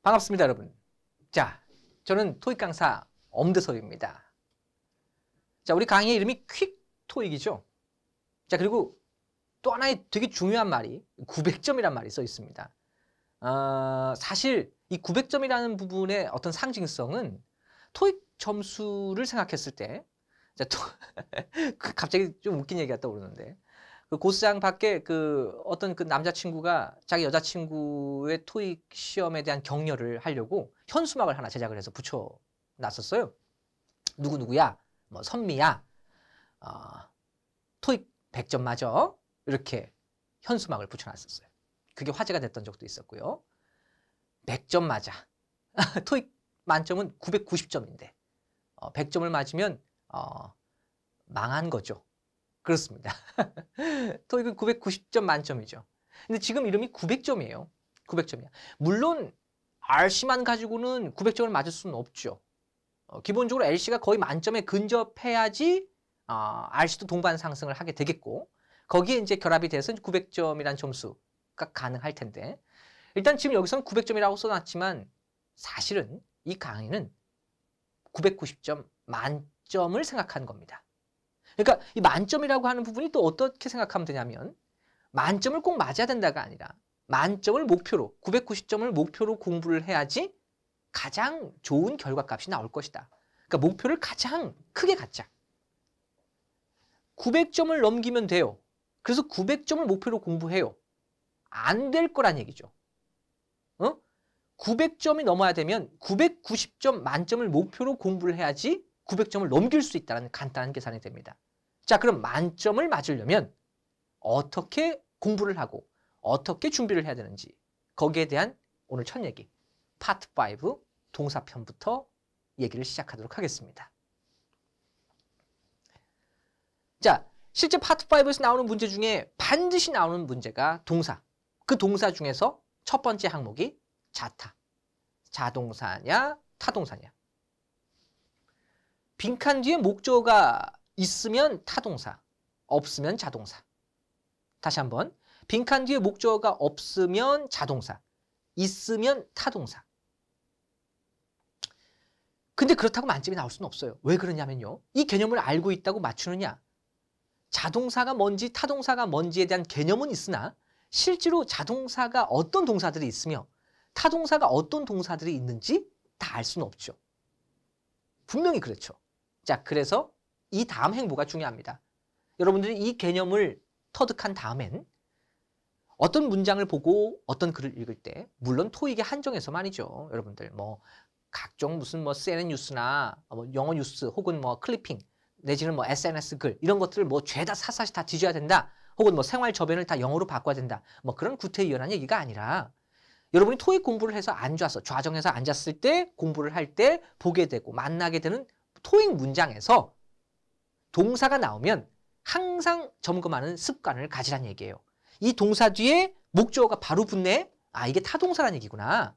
반갑습니다, 여러분. 자, 저는 토익 강사 엄대설입니다. 자, 우리 강의의 이름이 퀵 토익이죠. 자, 그리고 또 하나의 되게 중요한 말이 900점이란 말이 써 있습니다. 사실 이 900점이라는 부분의 어떤 상징성은 토익 점수를 생각했을 때, 자, 갑자기 좀 웃긴 얘기가 떠오르는데, 그 고스장 밖에 어떤 그 남자친구가 자기 여자친구의 토익 시험에 대한 격려를 하려고 현수막을 하나 제작을 해서 붙여놨었어요. 누구누구야, 뭐 선미야, 토익 100점 맞아. 이렇게 현수막을 붙여놨었어요. 그게 화제가 됐던 적도 있었고요. 100점 맞아. 토익 만점은 990점인데 100점을 맞으면 망한 거죠. 그렇습니다. 토익은 990점 만점이죠. 근데 지금 이름이 900점이에요. 900점이야. 물론 RC만 가지고는 900점을 맞을 수는 없죠. 기본적으로 LC가 거의 만점에 근접해야지 RC도 동반 상승을 하게 되겠고, 거기에 이제 결합이 돼서 900점이라는 점수가 가능할 텐데, 일단 지금 여기서는 900점이라고 써놨지만 사실은 이 강의는 990점 만점을 생각한 겁니다. 그러니까 이 만점이라고 하는 부분이 또 어떻게 생각하면 되냐면, 만점을 꼭 맞아야 된다가 아니라 만점을 목표로, 990점을 목표로 공부를 해야지 가장 좋은 결과값이 나올 것이다. 그러니까 목표를 가장 크게 갖자. 900점을 넘기면 돼요. 그래서 900점을 목표로 공부해요. 안 될 거란 얘기죠. 900점이 넘어야 되면 990점 만점을 목표로 공부를 해야지 900점을 넘길 수 있다는 간단한 계산이 됩니다. 자, 그럼 만점을 맞으려면 어떻게 공부를 하고 어떻게 준비를 해야 되는지, 거기에 대한 오늘 첫 얘기, 파트 5 동사편부터 얘기를 시작하도록 하겠습니다. 자, 실제 파트 5에서 나오는 문제 중에 반드시 나오는 문제가 동사. 그 동사 중에서 첫 번째 항목이 자타. 자동사냐, 타동사냐. 빈칸 뒤에 목적어가 있으면 타동사, 없으면 자동사. 다시 한번. 빈칸 뒤에 목적어가 없으면 자동사, 있으면 타동사. 근데 그렇다고 만점이 나올 수는 없어요. 왜 그러냐면요, 이 개념을 알고 있다고 맞추느냐. 자동사가 뭔지 타동사가 뭔지에 대한 개념은 있으나 실제로 자동사가 어떤 동사들이 있으며 타동사가 어떤 동사들이 있는지 다 알 수는 없죠. 분명히 그렇죠. 자, 그래서 이 다음 행보가 중요합니다. 여러분들이 이 개념을 터득한 다음엔 어떤 문장을 보고 어떤 글을 읽을 때, 물론 토익에 한정해서만이죠. 여러분들 뭐 각종 무슨 뭐 CNN 뉴스나 뭐 영어 뉴스 혹은 뭐 클리핑 내지는 뭐 SNS 글 이런 것들을 뭐 죄다 샅샅이 다 뒤져야 된다. 혹은 뭐 생활 저변을 다 영어로 바꿔야 된다. 뭐 그런 구태의연한 얘기가 아니라, 여러분이 토익 공부를 해서 앉아서 좌정해서 앉았을 때 공부를 할 때 보게 되고 만나게 되는 토익 문장에서 동사가 나오면 항상 점검하는 습관을 가지란 얘기예요. 이 동사 뒤에 목적어가 바로 붙네? 아, 이게 타동사란 얘기구나.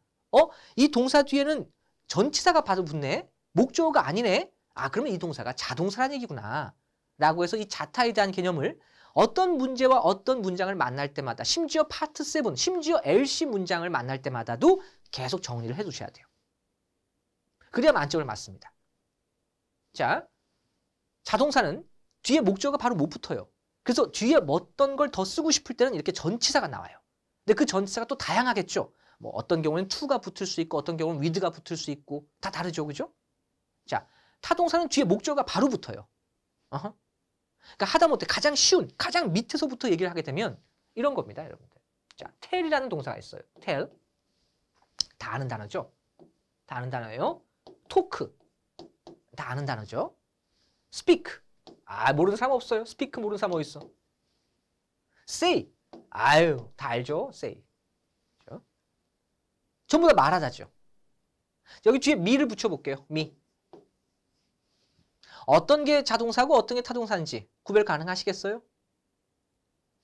이 동사 뒤에는 전치사가 바로 붙네? 목적어가 아니네? 아, 그러면 이 동사가 자동사란 얘기구나. 라고 해서 이 자타에 대한 개념을 어떤 문제와 어떤 문장을 만날 때마다, 심지어 파트 7, 심지어 LC 문장을 만날 때마다도 계속 정리를 해 두셔야 돼요. 그래야 만점을 맞습니다. 자, 자동사는 뒤에 목적어가 바로 못 붙어요. 그래서 뒤에 어떤 걸 더 쓰고 싶을 때는 이렇게 전치사가 나와요. 근데 그 전치사가 또 다양하겠죠. 뭐 어떤 경우는 to가 붙을 수 있고 어떤 경우는 with가 붙을 수 있고 다 다르죠. 그죠? 자, 타동사는 뒤에 목적어가 바로 붙어요. 그러니까 하다못해 가장 쉬운, 가장 밑에서부터 얘기를 하게 되면 이런 겁니다, 여러분들. 자, tell이라는 동사가 있어요. tell. 다 아는 단어죠? 다 아는 단어예요. talk. 다 아는 단어죠? speak. 아, 모르는 사람 없어요. speak 모르는 사람 어디 있어? say. 아유, 다 알죠? say. 그렇죠? 전부 다 말하다죠. 여기 뒤에 me를 붙여볼게요. me. 어떤 게 자동사고 어떤 게 타동사인지 구별 가능하시겠어요?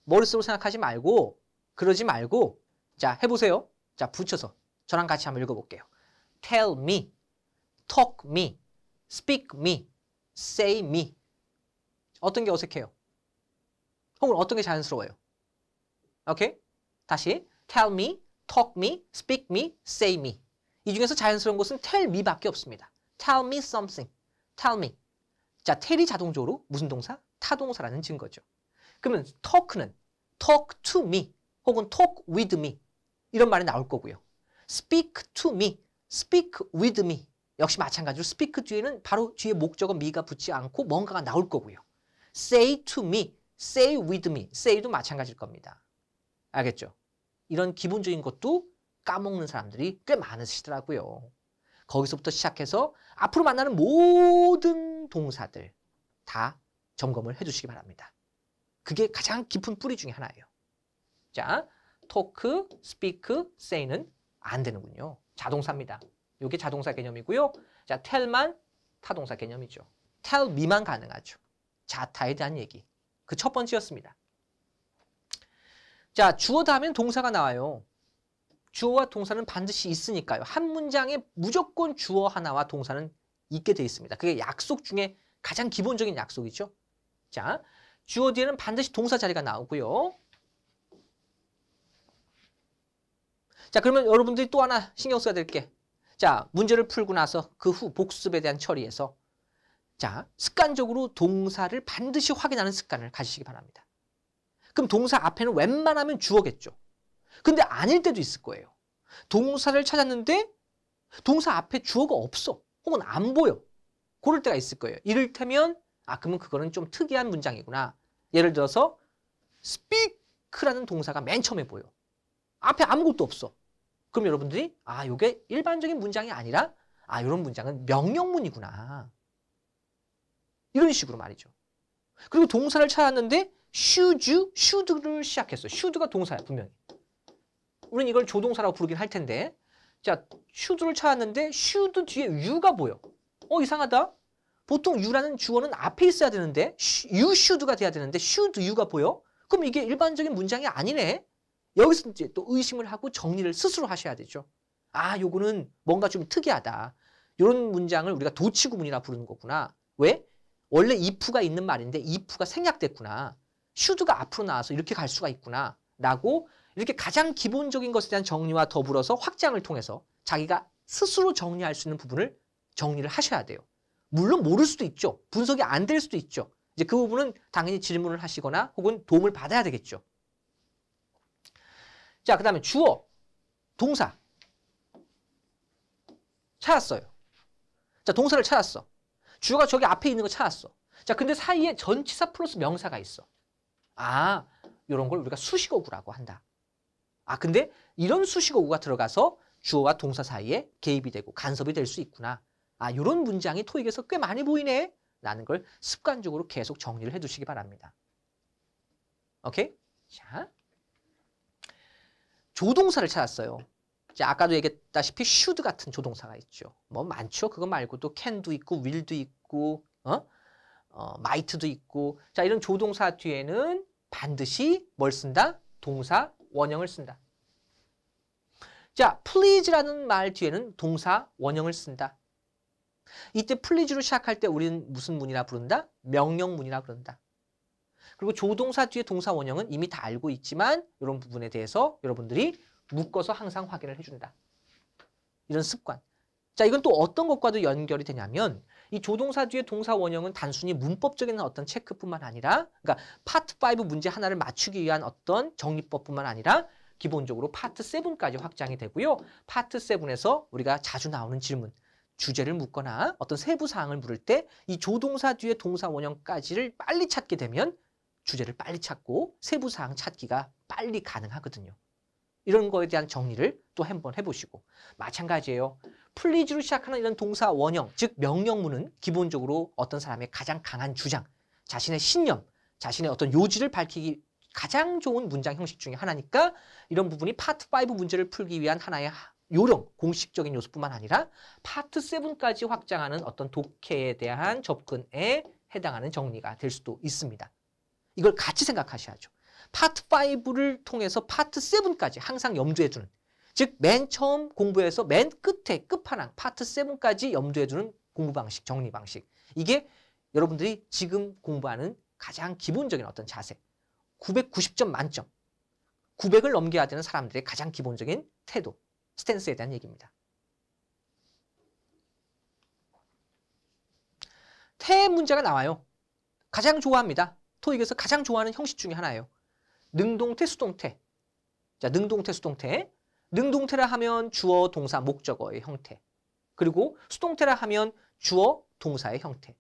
머릿속으로 생각하지 말고, 그러지 말고, 자, 해보세요. 자, 붙여서 저랑 같이 한번 읽어볼게요. tell me, talk me, speak me, say me. 어떤 게 어색해요? 혹은 어떤 게 자연스러워요? 오케이? 다시 tell me, talk me, speak me, say me. 이 중에서 자연스러운 것은 tell me밖에 없습니다. tell me something. tell me. 자, tell이 자동적으로 무슨 동사? 타동사라는 증거죠. 그러면 talk는 talk to me 혹은 talk with me 이런 말이 나올 거고요. speak to me, speak with me 역시 마찬가지로 speak 뒤에는 바로 뒤에 목적어 me가 붙지 않고 뭔가가 나올 거고요. say to me, say with me, say도 마찬가지일 겁니다. 알겠죠? 이런 기본적인 것도 까먹는 사람들이 꽤 많으시더라고요. 거기서부터 시작해서 앞으로 만나는 모든 동사들 다 점검을 해주시기 바랍니다. 그게 가장 깊은 뿌리 중에 하나예요. 자, talk, speak, say는 안 되는군요. 자동사입니다. 이게 자동사 개념이고요. 자, tell만 타동사 개념이죠. tell me만 가능하죠. 자타에 대한 얘기. 그 첫 번째였습니다. 자, 주어 다음엔 동사가 나와요. 주어와 동사는 반드시 있으니까요. 한 문장에 무조건 주어 하나와 동사는 있게 돼 있습니다. 그게 약속 중에 가장 기본적인 약속이죠. 자, 주어 뒤에는 반드시 동사 자리가 나오고요. 자, 그러면 여러분들이 또 하나 신경 써야 될 게, 자, 문제를 풀고 나서 그 후 복습에 대한 처리에서 자, 습관적으로 동사를 반드시 확인하는 습관을 가지시기 바랍니다. 그럼 동사 앞에는 웬만하면 주어겠죠. 근데 아닐 때도 있을 거예요. 동사를 찾았는데 동사 앞에 주어가 없어. 혹은 안 보여. 그럴 때가 있을 거예요. 이를테면 그러면 그거는 좀 특이한 문장이구나. 예를 들어서 speak라는 동사가 맨 처음에 보여. 앞에 아무것도 없어. 그럼 여러분들이 이게 일반적인 문장이 아니라 이런 문장은 명령문이구나. 이런 식으로 말이죠. 그리고 동사를 찾았는데 should를 시작했어. should가 동사야, 분명히. 우리는 이걸 조동사라고 부르긴 할 텐데, 자, should를 찾았는데 should 뒤에 you가 보여. 이상하다. 보통 you라는 주어는 앞에 있어야 되는데 you should가 돼야 되는데 should you가 보여? 그럼 이게 일반적인 문장이 아니네. 여기서 이제 또 의심을 하고 정리를 스스로 하셔야 되죠. 요거는 뭔가 좀 특이하다. 이런 문장을 우리가 도치구문이라 부르는 거구나. 왜? 원래 if가 있는 말인데 if가 생략됐구나. should가 앞으로 나와서 이렇게 갈 수가 있구나. 라고 이렇게 가장 기본적인 것에 대한 정리와 더불어서 확장을 통해서 자기가 스스로 정리할 수 있는 부분을 정리를 하셔야 돼요. 물론 모를 수도 있죠. 분석이 안 될 수도 있죠. 이제 그 부분은 당연히 질문을 하시거나 혹은 도움을 받아야 되겠죠. 자, 그 다음에 주어, 동사 찾았어요. 자, 동사를 찾았어. 주어가 저기 앞에 있는 거 찾았어. 자, 근데 사이에 전치사 플러스 명사가 있어. 이런 걸 우리가 수식어구라고 한다. 근데 이런 수식어구가 들어가서 주어와 동사 사이에 개입이 되고 간섭이 될 수 있구나. 이런 문장이 토익에서 꽤 많이 보이네. 라는 걸 습관적으로 계속 정리를 해두시기 바랍니다. 오케이? 자, 조동사를 찾았어요. 자, 아까도 얘기했다시피 should 같은 조동사가 있죠. 뭐 많죠. 그거 말고도 can도 있고 will도 있고 might도 있고. 자, 이런 조동사 뒤에는 반드시 뭘 쓴다? 동사 원형을 쓴다. 자, please라는 말 뒤에는 동사 원형을 쓴다. 이때 please로 시작할 때 우리는 무슨 문이라 부른다? 명령문이라 부른다. 그리고 조동사 뒤에 동사 원형은 이미 다 알고 있지만 이런 부분에 대해서 여러분들이 묶어서 항상 확인을 해준다. 이런 습관. 자, 이건 또 어떤 것과도 연결이 되냐면 이 조동사 뒤에 동사 원형은 단순히 문법적인 어떤 체크뿐만 아니라, 그러니까 파트 5 문제 하나를 맞추기 위한 어떤 정리법뿐만 아니라 기본적으로 파트 7까지 확장이 되고요. 파트 7에서 우리가 자주 나오는 질문, 주제를 묻거나 어떤 세부 사항을 물을 때 이 조동사 뒤에 동사 원형까지를 빨리 찾게 되면 주제를 빨리 찾고 세부 사항 찾기가 빨리 가능하거든요. 이런 거에 대한 정리를 또 한번 해보시고, 마찬가지예요. please로 시작하는 이런 동사 원형, 즉 명령문은 기본적으로 어떤 사람의 가장 강한 주장, 자신의 신념, 자신의 어떤 요지를 밝히기 가장 좋은 문장 형식 중에 하나니까 이런 부분이 파트 5 문제를 풀기 위한 하나의 요령, 공식적인 요소뿐만 아니라 파트 7까지 확장하는 어떤 독해에 대한 접근에 해당하는 정리가 될 수도 있습니다. 이걸 같이 생각하셔야죠. 파트 5를 통해서 파트 7까지 항상 염두에 두는, 즉 맨 처음 공부해서 맨 끝에 끝판왕 파트 7까지 염두에 두는 공부 방식, 정리 방식. 이게 여러분들이 지금 공부하는 가장 기본적인 어떤 자세. 990점 만점. 900을 넘겨야 되는 사람들의 가장 기본적인 태도, 스탠스에 대한 얘기입니다. 태 문제가 나와요. 가장 좋아합니다. 토익에서 가장 좋아하는 형식 중에 하나예요. 능동태, 수동태. 자, 능동태, 수동태. 능동태라 하면 주어, 동사, 목적어의 형태. 그리고 수동태라 하면 주어, 동사의 형태.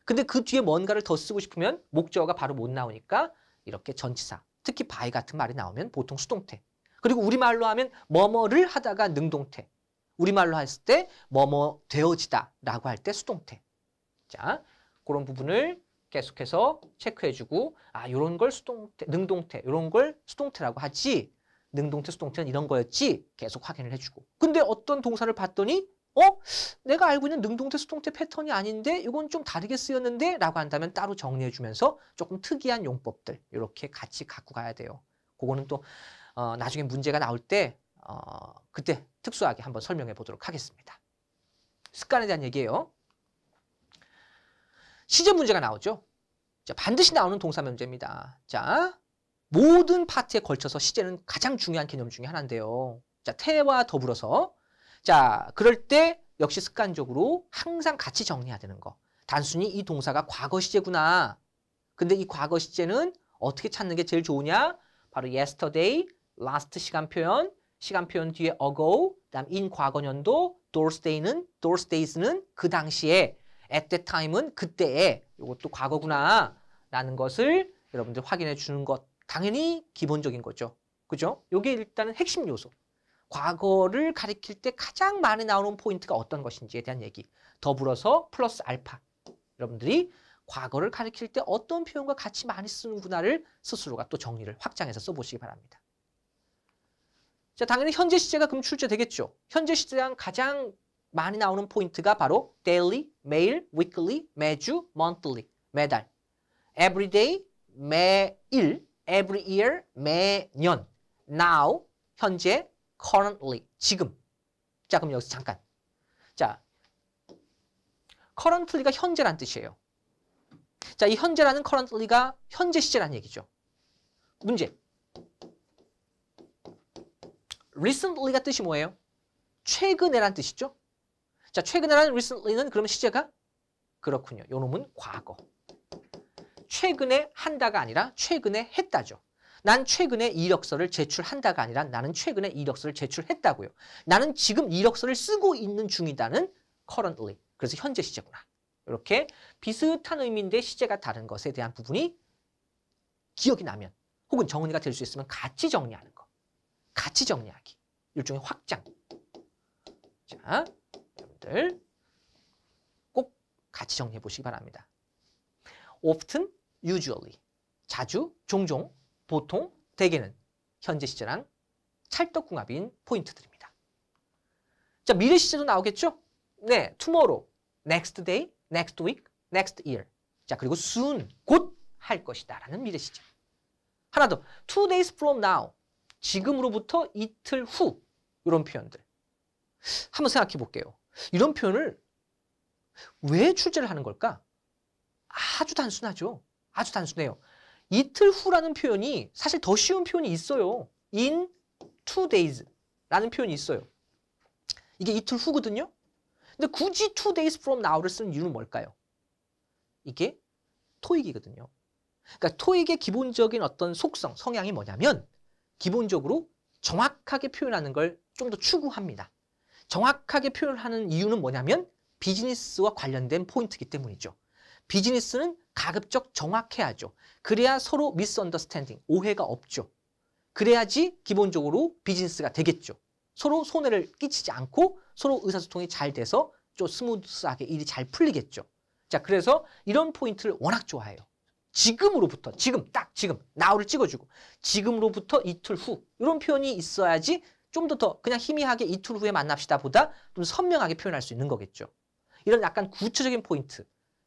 근데 그 뒤에 뭔가를 더 쓰고 싶으면 목적어가 바로 못 나오니까 이렇게 전치사, 특히 by 같은 말이 나오면 보통 수동태. 그리고 우리말로 하면 뭐뭐를 하다가 능동태. 우리말로 했을 때 뭐뭐 되어지다 라고 할 때 수동태. 자, 그런 부분을 계속해서 체크해주고 이런 걸 수동태, 능동태, 이런 걸 수동태라고 하지 능동태, 수동태는 이런 거였지 계속 확인을 해주고. 근데 어떤 동사를 봤더니 내가 알고 있는 능동태, 수동태 패턴이 아닌데 이건 좀 다르게 쓰였는데 라고 한다면 따로 정리해주면서 조금 특이한 용법들 이렇게 같이 갖고 가야 돼요. 그거는 또 나중에 문제가 나올 때 그때 특수하게 한번 설명해 보도록 하겠습니다. 습관에 대한 얘기예요. 시제 문제가 나오죠. 자, 반드시 나오는 동사 문제입니다. 자, 모든 파트에 걸쳐서 시제는 가장 중요한 개념 중에 하나인데요. 자, 태와 더불어서 자, 그럴 때 역시 습관적으로 항상 같이 정리해야 되는 거. 단순히 이 동사가 과거 시제구나. 근데 이 과거 시제는 어떻게 찾는 게 제일 좋으냐? 바로 yesterday, last 시간 표현 뒤에 ago, 그다음 in 과거년도, those days는 그 당시에, at that time은 그때에, 이것도 과거구나 라는 것을 여러분들 확인해 주는 것 당연히 기본적인 거죠. 그죠? 이게 일단은 핵심 요소. 과거를 가리킬 때 가장 많이 나오는 포인트가 어떤 것인지에 대한 얘기. 더불어서 플러스 알파. 여러분들이 과거를 가리킬 때 어떤 표현과 같이 많이 쓰는구나를 스스로가 또 정리를 확장해서 써보시기 바랍니다. 자, 당연히 현재 시제가 그럼 출제되겠죠. 현재 시제랑 가장 많이 나오는 포인트가 바로 daily, 매일, weekly, 매주, monthly, 매달. everyday, 매일, every year, 매년. now, 현재, currently, 지금. 자, 그럼 여기서 잠깐. 자, currently가 현재란 뜻이에요. 자, 이 현재라는 currently가 현재 시제란 얘기죠. 문제. recently가 뜻이 뭐예요? 최근에란 뜻이죠. 자, 최근에라는 recently는 그럼 시제가? 그렇군요. 요 놈은 과거. 최근에 한다가 아니라 최근에 했다죠. 난 최근에 이력서를 제출한다가 아니라 나는 최근에 이력서를 제출했다고요. 나는 지금 이력서를 쓰고 있는 중이다는 currently. 그래서 현재 시제구나. 이렇게 비슷한 의미인데 시제가 다른 것에 대한 부분이 기억이 나면 혹은 정리가 될 수 있으면 같이 정리하는 거. 같이 정리하기. 일종의 확장. 자, 여러분들 꼭 같이 정리해 보시기 바랍니다. often, usually. 자주, 종종, 보통, 대개는 현재 시제랑 찰떡궁합인 포인트들입니다. 자, 미래 시제도 나오겠죠? 네, tomorrow, next day, next week, next year. 자, 그리고 soon, 곧 할 것이다 라는 미래 시제. 하나 더, 2 days from now. 지금으로부터 이틀 후. 이런 표현들. 한번 생각해 볼게요. 이런 표현을 왜 출제를 하는 걸까? 아주 단순하죠. 아주 단순해요. 이틀 후라는 표현이 사실 더 쉬운 표현이 있어요. in 2 days 라는 표현이 있어요. 이게 이틀 후거든요. 근데 굳이 2 days from now를 쓰는 이유는 뭘까요? 이게 토익이거든요. 그러니까 토익의 기본적인 어떤 속성, 성향이 뭐냐면 기본적으로 정확하게 표현하는 걸 좀 더 추구합니다. 정확하게 표현하는 이유는 뭐냐면 비즈니스와 관련된 포인트이기 때문이죠. 비즈니스는 가급적 정확해야죠. 그래야 서로 미스언더스탠딩, 오해가 없죠. 그래야지 기본적으로 비즈니스가 되겠죠. 서로 손해를 끼치지 않고 서로 의사소통이 잘 돼서 좀 스무스하게 일이 잘 풀리겠죠. 자, 그래서 이런 포인트를 워낙 좋아해요. 지금으로부터, 지금, 딱 지금, now를 찍어주고 지금으로부터 이틀 후 이런 표현이 있어야지 좀 더 그냥 희미하게 이틀 후에 만납시다 보다 좀 선명하게 표현할 수 있는 거겠죠. 이런 약간 구체적인 포인트.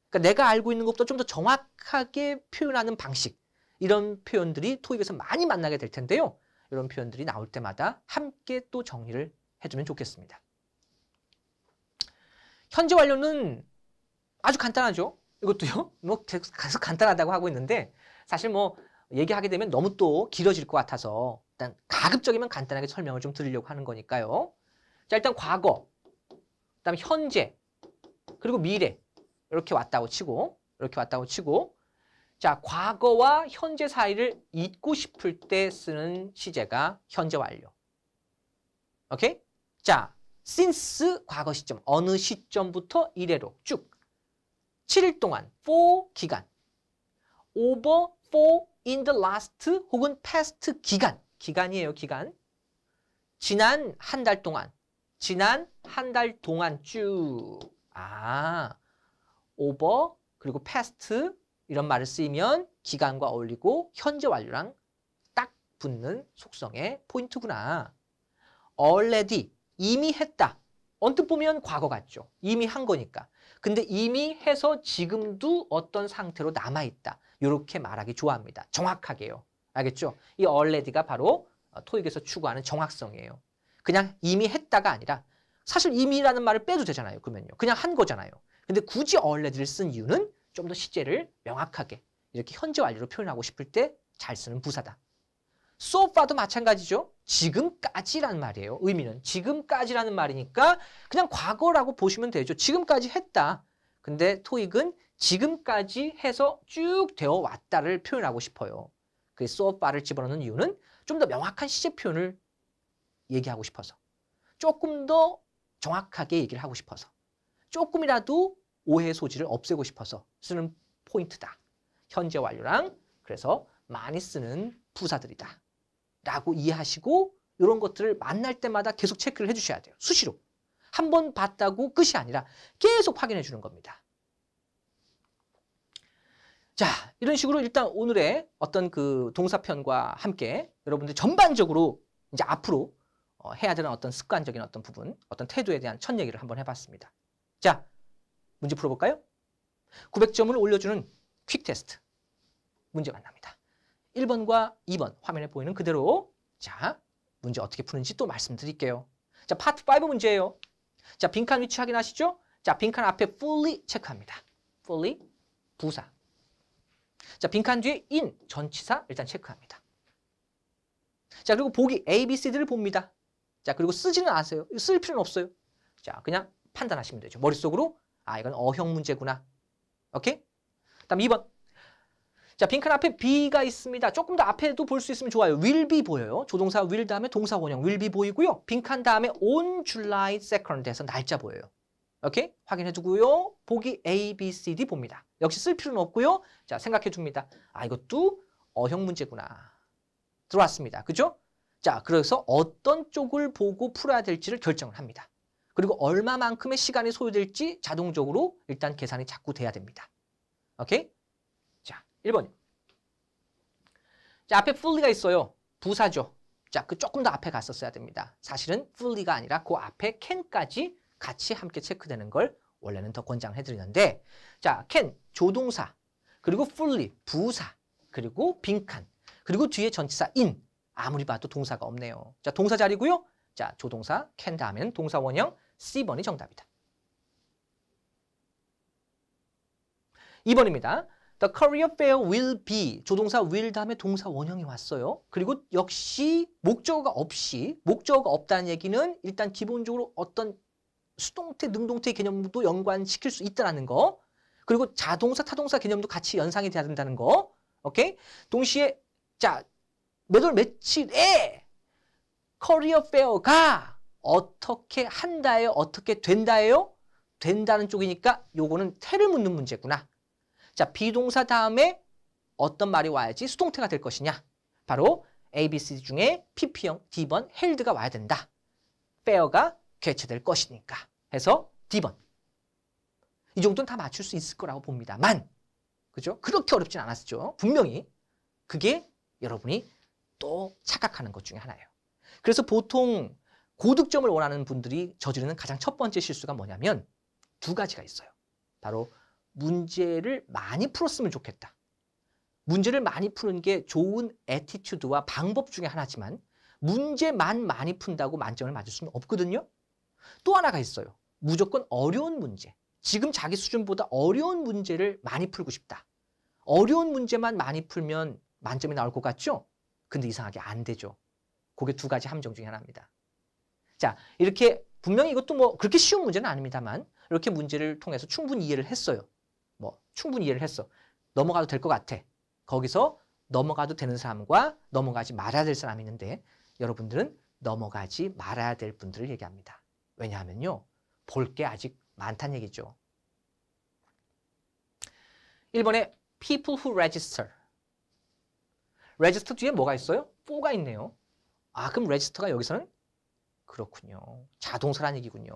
그러니까 내가 알고 있는 것보다 좀 더 정확하게 표현하는 방식. 이런 표현들이 토익에서 많이 만나게 될 텐데요. 이런 표현들이 나올 때마다 함께 또 정리를 해주면 좋겠습니다. 현재 완료는 아주 간단하죠. 이것도요. 뭐 계속 간단하다고 하고 있는데 사실 뭐 얘기하게 되면 너무 또 길어질 것 같아서 일단 가급적이면 간단하게 설명을 좀 드리려고 하는 거니까요. 자, 일단 과거, 그다음에 현재, 그리고 미래. 이렇게 왔다고 치고 이렇게 왔다고 치고 자, 과거와 현재 사이를 잇고 싶을 때 쓰는 시제가 현재 완료. 오케이? 자, since 과거 시점, 어느 시점부터 이래로 쭉 7일 동안 for 기간, over for in the last 혹은 past 기간, 기간이에요, 기간. 지난 한 달 동안, 지난 한 달 동안 쭉 over 그리고 past 이런 말을 쓰이면 기간과 어울리고 현재 완료랑 딱 붙는 속성의 포인트구나. already, 이미 했다. 언뜻 보면 과거 같죠. 이미 한 거니까. 근데 이미 해서 지금도 어떤 상태로 남아있다. 이렇게 말하기 좋아합니다. 정확하게요. 알겠죠? 이 already가 바로 토익에서 추구하는 정확성이에요. 그냥 이미 했다가 아니라 사실 이미라는 말을 빼도 되잖아요. 그러면요. 그냥 한 거잖아요. 근데 굳이 already를 쓴 이유는 좀 더 시제를 명확하게 이렇게 현재 완료로 표현하고 싶을 때 잘 쓰는 부사다. so far도 마찬가지죠. 지금까지라는 말이에요. 의미는 지금까지라는 말이니까 그냥 과거라고 보시면 되죠. 지금까지 했다. 근데 토익은 지금까지 해서 쭉 되어 왔다를 표현하고 싶어요. 그 so far를 집어넣는 이유는 좀 더 명확한 시제 표현을 얘기하고 싶어서 조금 더 정확하게 얘기를 하고 싶어서 조금이라도 오해 소지를 없애고 싶어서 쓰는 포인트다. 현재 완료랑 그래서 많이 쓰는 부사들이다. 라고 이해하시고 이런 것들을 만날 때마다 계속 체크를 해주셔야 돼요. 수시로. 한 번 봤다고 끝이 아니라 계속 확인해 주는 겁니다. 자, 이런 식으로 일단 오늘의 어떤 그 동사편과 함께 여러분들 전반적으로 이제 앞으로 해야 되는 어떤 습관적인 어떤 부분, 어떤 태도에 대한 첫 얘기를 한번 해봤습니다. 자, 문제 풀어볼까요? 900점을 올려주는 퀵 테스트. 문제 만납니다. 1번과 2번 화면에 보이는 그대로 자, 문제 어떻게 푸는지 또 말씀드릴게요. 자, 파트 5 문제예요. 자, 빈칸 위치 확인하시죠? 자, 빈칸 앞에 fully 체크합니다. fully 부사. 자, 빈칸 뒤에 in 전치사 일단 체크합니다. 자, 그리고 보기 A, B, C들을 봅니다. 자, 그리고 쓰지는 않으세요. 쓸 필요는 없어요. 자, 그냥 판단하시면 되죠. 머릿속으로 이건 어형 문제구나. 오케이? 다음 2번. 자, 빈칸 앞에 B가 있습니다. 조금 더 앞에도 볼 수 있으면 좋아요. will be 보여요. 조동사 will 다음에 동사 원형 will be 보이고요. 빈칸 다음에 on July 2nd 해서 날짜 보여요. 오케이? 확인해 두고요. 보기 A, B, C, D 봅니다. 역시 쓸 필요는 없고요. 자, 생각해 줍니다. 이것도 어형 문제구나. 들어왔습니다. 그죠? 자, 그래서 어떤 쪽을 보고 풀어야 될지를 결정을 합니다. 그리고 얼마만큼의 시간이 소요될지 자동적으로 일단 계산이 자꾸 돼야 됩니다. 오케이? 자, 1번이요. 자, 앞에 fully가 있어요. 부사죠. 자, 그 조금 더 앞에 갔었어야 됩니다. 사실은 fully가 아니라 그 앞에 can까지 같이 함께 체크되는 걸 원래는 더 권장해드리는데 자, can, 조동사, 그리고 fully, 부사, 그리고 빈칸, 그리고 뒤에 전치사 in, 아무리 봐도 동사가 없네요. 자, 동사 자리고요. 자, 조동사 can 다음에는 동사 원형 C번이 정답이다. 2번입니다. The career fair will be 조동사 will 다음에 동사 원형이 왔어요. 그리고 역시 목적어가 없다는 얘기는 일단 기본적으로 어떤 수동태, 능동태 개념도 연관시킬 수 있다는 거. 그리고 자동사, 타동사 개념도 같이 연상이 돼야 된다는 거. 오케이? 동시에 자, 몇 월 며칠에 커리어 페어가 어떻게 한다예요? 어떻게 된다예요? 된다는 쪽이니까 요거는 태를 묻는 문제구나. 자, 비동사 다음에 어떤 말이 와야지 수동태가 될 것이냐? 바로 A, B, C 중에 PP형 D번 held가 와야 된다. fair가 개최될 것이니까 해서 D번. 이 정도는 다 맞출 수 있을 거라고 봅니다만 그죠? 그렇게 어렵진 않았죠. 분명히 그게 여러분이 또 착각하는 것 중에 하나예요. 그래서 보통 고득점을 원하는 분들이 저지르는 가장 첫 번째 실수가 뭐냐면 두 가지가 있어요. 바로 문제를 많이 풀었으면 좋겠다. 문제를 많이 푸는 게 좋은 애티튜드와 방법 중에 하나지만 문제만 많이 푼다고 만점을 맞을 수는 없거든요. 또 하나가 있어요. 무조건 어려운 문제. 지금 자기 수준보다 어려운 문제를 많이 풀고 싶다. 어려운 문제만 많이 풀면 만점이 나올 것 같죠? 근데 이상하게 안 되죠. 그게 두 가지 함정 중에 하나입니다. 자, 이렇게 분명히 이것도 뭐 그렇게 쉬운 문제는 아닙니다만 이렇게 문제를 통해서 충분히 이해를 했어요. 충분히 이해를 했어. 넘어가도 될 것 같아. 거기서 넘어가도 되는 사람과 넘어가지 말아야 될 사람이 있는데 여러분들은 넘어가지 말아야 될 분들을 얘기합니다. 왜냐하면요. 볼 게 아직 많다는 얘기죠. 1번에 people who register. register 뒤에 뭐가 있어요? for가 있네요. 아, 그럼 register가 여기서는? 그렇군요. 자동사라는 얘기군요.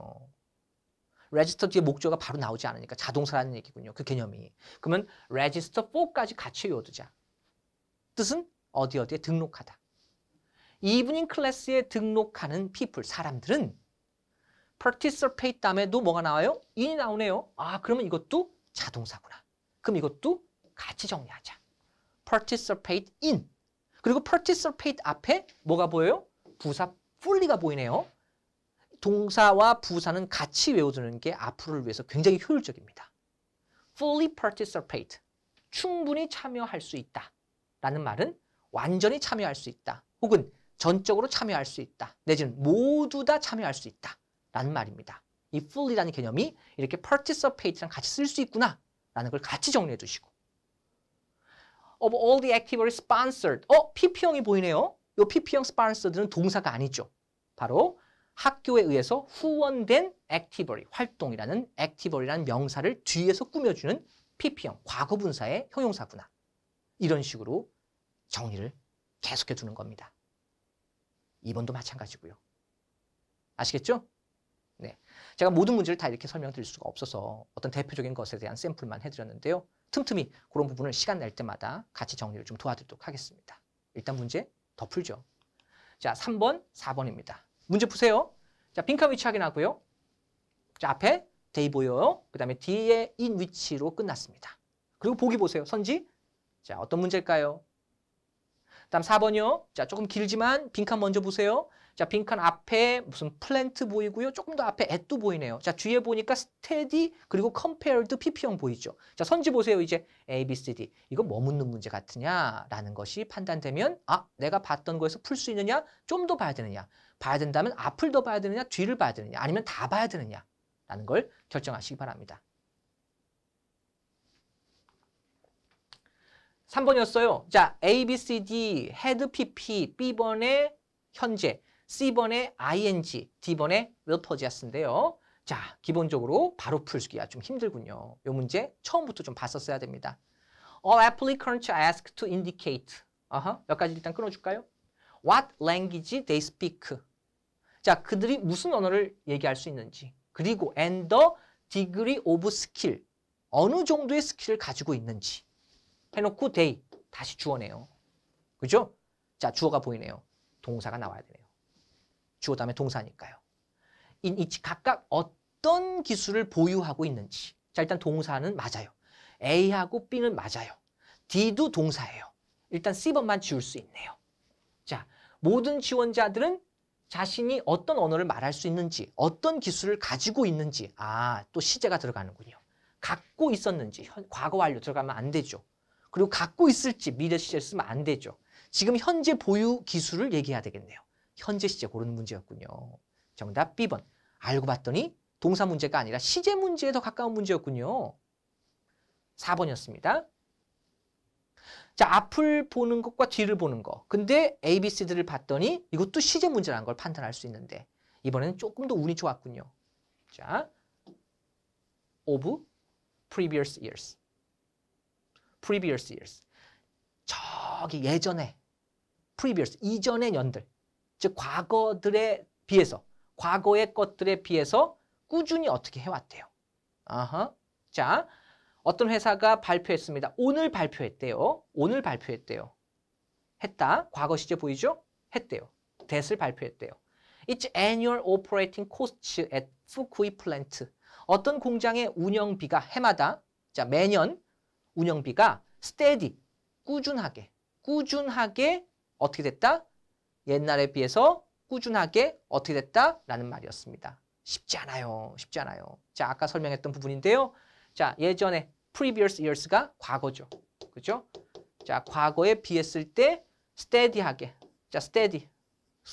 register 뒤에 목적어가 바로 나오지 않으니까 자동사라는 얘기군요. 그 개념이. 그러면 register for까지 같이 외워두자. 뜻은 어디에 등록하다. 이브닝 클래스에 등록하는 people, 사람들은 participate 다음에도 뭐가 나와요? in이 나오네요. 아, 그러면 이것도 자동사구나. 그럼 이것도 같이 정리하자. participate in. 그리고 participate 앞에 뭐가 보여요? 부사 fully가 보이네요. 동사와 부사는 같이 외워두는 게 앞으로를 위해서 굉장히 효율적입니다. fully participate. 충분히 참여할 수 있다. 라는 말은 완전히 참여할 수 있다. 혹은 전적으로 참여할 수 있다. 내지는 모두 다 참여할 수 있다. 라는 말입니다. 이 fully라는 개념이 이렇게 participate랑 같이 쓸 수 있구나. 라는 걸 같이 정리해 두시고. Of all the activities sponsored. PP형이 보이네요. 이 PP형 sponsored는 동사가 아니죠. 바로 학교에 의해서 후원된 activity, 활동이라는 activity라는 명사를 뒤에서 꾸며주는 PP형, 과거분사의 형용사구나. 이런 식으로 정리를 계속해 두는 겁니다. 2번도 마찬가지고요. 아시겠죠? 네, 제가 모든 문제를 다 이렇게 설명드릴 수가 없어서 어떤 대표적인 것에 대한 샘플만 해드렸는데요. 틈틈이 그런 부분을 시간 낼 때마다 같이 정리를 좀 도와드리도록 하겠습니다. 일단 문제 더 풀죠. 자, 3번, 4번입니다. 문제 푸세요. 자, 빈칸 위치 확인하고요. 자, 앞에 they 보여요. 그 다음에 뒤에 in which로 끝났습니다. 그리고 보기 보세요. 선지. 자, 어떤 문제일까요? 다음 4번이요. 자, 조금 길지만 빈칸 먼저 보세요. 자, 빈칸 앞에 무슨 플랜트 보이고요. 조금 더 앞에 at도 보이네요. 자, 뒤에 보니까 steady 그리고 compared PP형 보이죠. 자, 선지 보세요. 이제 A, B, C, D. 이거 뭐 묻는 문제 같으냐라는 것이 판단되면 아, 내가 봤던 거에서 풀 수 있느냐? 좀 더 봐야 되느냐? 봐야 된다면 앞을 더 봐야 되느냐? 뒤를 봐야 되느냐? 아니면 다 봐야 되느냐? 라는 걸 결정하시기 바랍니다. 3번이었어요. 자, A, B, C, D, had PP, B번에 현재, C번에 ing, D번에 will purchase인데요. 자, 기본적으로 바로 풀기가 좀 힘들군요. 이 문제 처음부터 좀 봤었어야 됩니다. All applicants are asked to indicate. 여기까지 일단 끊어줄까요? What language they speak. 자, 그들이 무슨 언어를 얘기할 수 있는지. 그리고 and the degree of skill. 어느 정도의 스킬을 가지고 있는지. 해놓고 they. 다시 주어네요. 그죠? 자, 주어가 보이네요. 동사가 나와야 되네요. 주어 다음에 동사니까요. in each 각각 어떤 기술을 보유하고 있는지. 자, 일단 동사는 맞아요. A하고 B는 맞아요. D도 동사예요. 일단 C번만 지울 수 있네요. 자, 모든 지원자들은 자신이 어떤 언어를 말할 수 있는지, 어떤 기술을 가지고 있는지, 또 시제가 들어가는군요. 갖고 있었는지, 과거 완료 들어가면 안 되죠. 그리고 갖고 있을지 미래 시제를 쓰면 안 되죠. 지금 현재 보유 기술을 얘기해야 되겠네요. 현재 시제 고르는 문제였군요. 정답 B번. 알고 봤더니 동사 문제가 아니라 시제 문제에 더 가까운 문제였군요. 4번이었습니다. 자, 앞을 보는 것과 뒤를 보는 것. 근데 A, B, C들을 봤더니 이것도 시제 문제라는 걸 판단할 수 있는데 이번에는 조금 더 운이 좋았군요. 자, of previous years. previous years. 저기 예전에 previous, 이전의 년들. 즉 과거들에 비해서, 과거의 것들에 비해서 꾸준히 어떻게 해왔대요. 자, 어떤 회사가 발표했습니다. 오늘 발표했대요. 오늘 발표했대요. 했다. 과거 시제 보이죠? 했대요. that을 발표했대요. Its annual operating costs at Fukui plant. 어떤 공장의 운영비가 해마다, 자, 매년 운영비가 steady, 꾸준하게 어떻게 됐다? 옛날에 비해서 꾸준하게 어떻게 됐다라는 말이었습니다. 쉽지 않아요. 쉽지 않아요. 자, 아까 설명했던 부분인데요. 자, 예전에 previous years가 과거죠. 그죠? 자, 과거에 비했을 때 steady하게. 자, steady.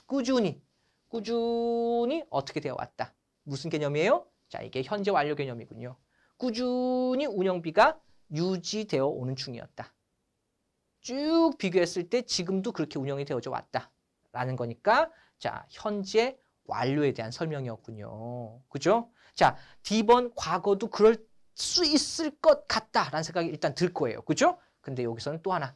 꾸준히 어떻게 되어 왔다. 무슨 개념이에요? 자, 이게 현재 완료 개념이군요. 꾸준히 운영비가 유지되어 오는 중이었다. 쭉 비교했을 때 지금도 그렇게 운영이 되어져 왔다라는 거니까 자, 현재 완료에 대한 설명이었군요. 그죠? 자, D번 과거도 그럴 수 있을 것 같다라는 생각이 일단 들 거예요. 그죠? 근데 여기서는 또 하나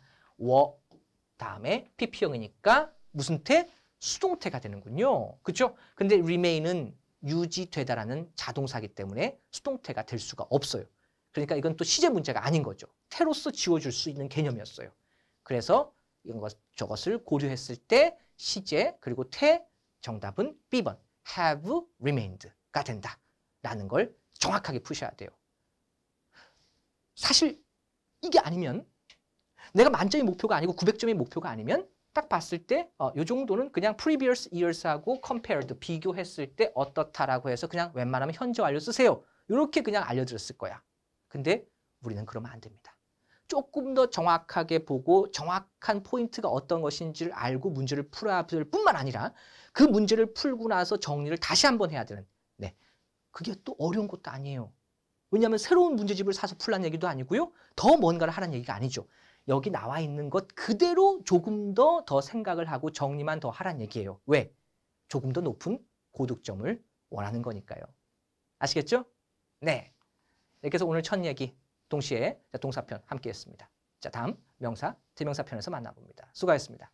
다음에 PP형이니까 무슨 태? 수동태가 되는군요. 그죠? 근데 remain은 유지되다라는 자동사기 때문에 수동태가 될 수가 없어요. 그러니까 이건 또 시제 문제가 아닌 거죠. 태로서 지워줄 수 있는 개념이었어요. 그래서 저것을 고려했을 때 시제 그리고 태 정답은 B번 have remained가 된다라는 걸 정확하게 푸셔야 돼요. 사실 이게 아니면 내가 만점이 목표가 아니고 900점이 목표가 아니면 딱 봤을 때 이 정도는 그냥 previous years하고 compared 비교했을 때 어떻다라고 해서 그냥 웬만하면 현재 완료 쓰세요. 이렇게 그냥 알려드렸을 거야. 근데 우리는 그러면 안 됩니다. 조금 더 정확하게 보고 정확한 포인트가 어떤 것인지를 알고 문제를 풀어야 될 뿐만 아니라 그 문제를 풀고 나서 정리를 다시 한번 해야 되는 네, 그게 또 어려운 것도 아니에요. 왜냐하면 새로운 문제집을 사서 풀라는 얘기도 아니고요. 더 뭔가를 하라는 얘기가 아니죠. 여기 나와 있는 것 그대로 조금 더 생각을 하고 정리만 더 하라는 얘기예요. 왜? 조금 더 높은 고득점을 원하는 거니까요. 아시겠죠? 네. 이렇게 해서 오늘 첫 얘기 동시에 동사편 함께 했습니다. 자, 다음 명사, 대명사 편에서 만나봅니다. 수고하셨습니다.